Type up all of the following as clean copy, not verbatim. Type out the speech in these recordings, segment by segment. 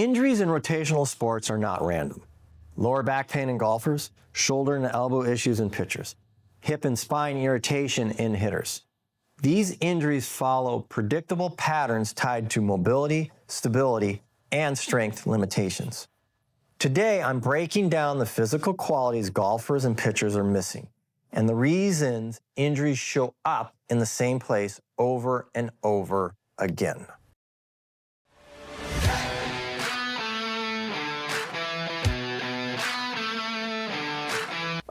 Injuries in rotational sports are not random. Lower back pain in golfers, shoulder and elbow issues in pitchers, hip and spine irritation in hitters. These injuries follow predictable patterns tied to mobility, stability, and strength limitations. Today, I'm breaking down the physical qualities golfers and pitchers are missing, and the reasons injuries show up in the same place over and over again.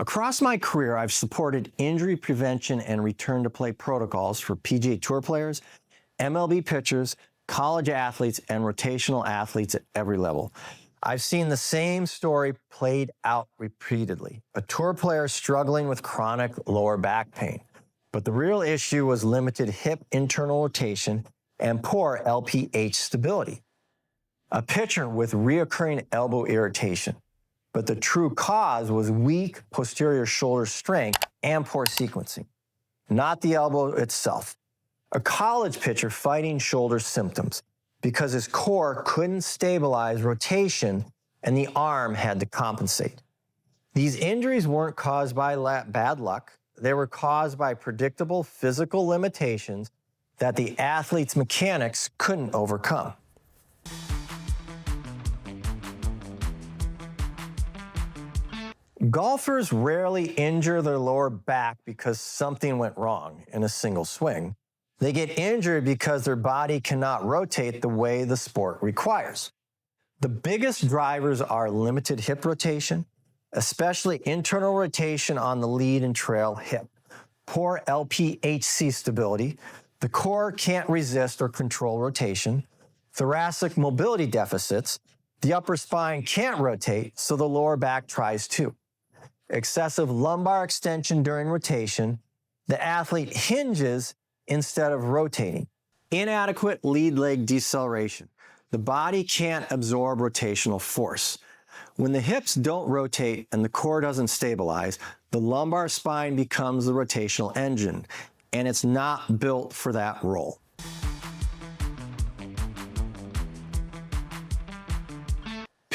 Across my career, I've supported injury prevention and return to play protocols for PGA Tour players, MLB pitchers, college athletes, and rotational athletes at every level. I've seen the same story played out repeatedly. A tour player struggling with chronic lower back pain. But the real issue was limited hip internal rotation and poor LPH stability. A pitcher with reoccurring elbow irritation. But the true cause was weak posterior shoulder strength and poor sequencing, not the elbow itself. A college pitcher fighting shoulder symptoms because his core couldn't stabilize rotation and the arm had to compensate. These injuries weren't caused by bad luck. They were caused by predictable physical limitations that the athlete's mechanics couldn't overcome. Golfers rarely injure their lower back because something went wrong in a single swing. They get injured because their body cannot rotate the way the sport requires. The biggest drivers are limited hip rotation, especially internal rotation on the lead and trail hip, poor LPHC stability, the core can't resist or control rotation, thoracic mobility deficits, the upper spine can't rotate, so the lower back tries to. Excessive lumbar extension during rotation, the athlete hinges instead of rotating. Inadequate lead leg deceleration. The body can't absorb rotational force. When the hips don't rotate and the core doesn't stabilize, the lumbar spine becomes the rotational engine, and it's not built for that role.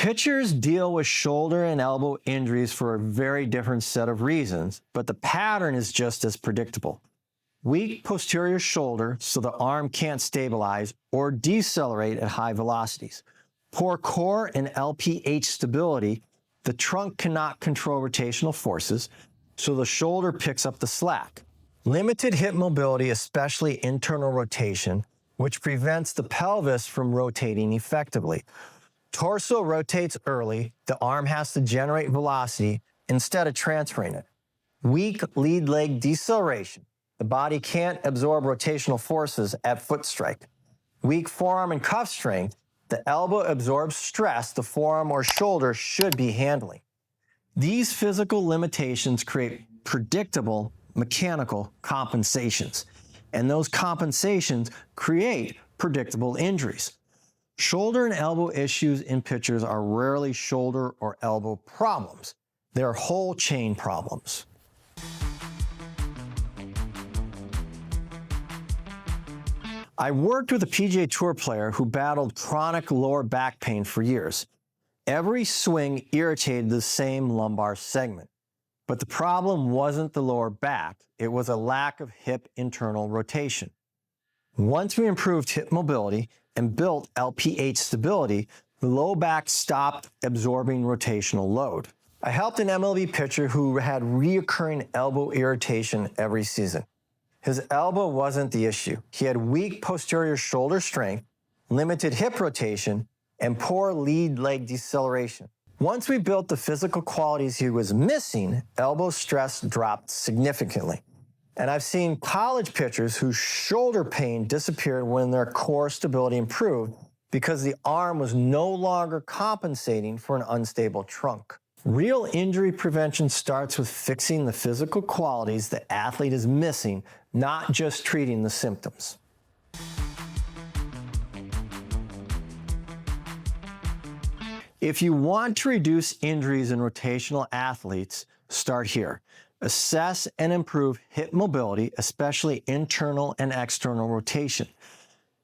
Pitchers deal with shoulder and elbow injuries for a very different set of reasons, but the pattern is just as predictable. Weak posterior shoulder, so the arm can't stabilize or decelerate at high velocities. Poor core and LPH stability, the trunk cannot control rotational forces, so the shoulder picks up the slack. Limited hip mobility, especially internal rotation, which prevents the pelvis from rotating effectively. Torso rotates early, the arm has to generate velocity instead of transferring it. Weak lead leg deceleration. The body can't absorb rotational forces at foot strike. Weak forearm and cuff strength. The elbow absorbs stress the forearm or shoulder should be handling. These physical limitations create predictable mechanical compensations, and those compensations create predictable injuries. Shoulder and elbow issues in pitchers are rarely shoulder or elbow problems. They're whole chain problems. I worked with a PGA Tour player who battled chronic lower back pain for years. Every swing irritated the same lumbar segment. But the problem wasn't the lower back, it was a lack of hip internal rotation. Once we improved hip mobility and built LPH stability, the low back stopped absorbing rotational load. I helped an MLB pitcher who had reoccurring elbow irritation every season. His elbow wasn't the issue. He had weak posterior shoulder strength, limited hip rotation, and poor lead leg deceleration. Once we built the physical qualities he was missing, elbow stress dropped significantly. And I've seen college pitchers whose shoulder pain disappeared when their core stability improved because the arm was no longer compensating for an unstable trunk. Real injury prevention starts with fixing the physical qualities the athlete is missing, not just treating the symptoms. If you want to reduce injuries in rotational athletes, start here. Assess and improve hip mobility, especially internal and external rotation.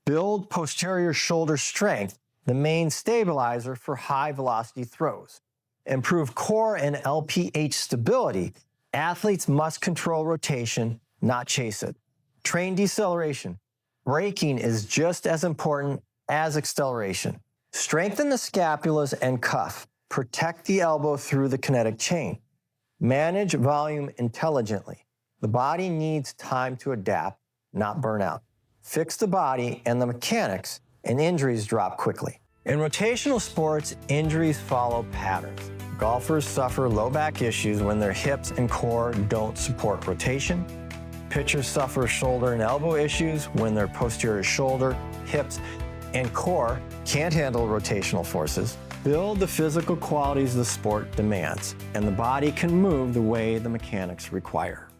Build posterior shoulder strength, the main stabilizer for high-velocity throws. Improve core and LPH stability. Athletes must control rotation, not chase it. Train deceleration. Braking is just as important as acceleration. Strengthen the scapulas and cuff. Protect the elbow through the kinetic chain. Manage volume intelligently. The body needs time to adapt, not burn out. Fix the body and the mechanics, and injuries drop quickly. In rotational sports, injuries follow patterns. Golfers suffer low back issues when their hips and core don't support rotation. Pitchers suffer shoulder and elbow issues when their posterior shoulder, hips, and core can't handle rotational forces. Build the physical qualities the sport demands, and the body can move the way the mechanics require.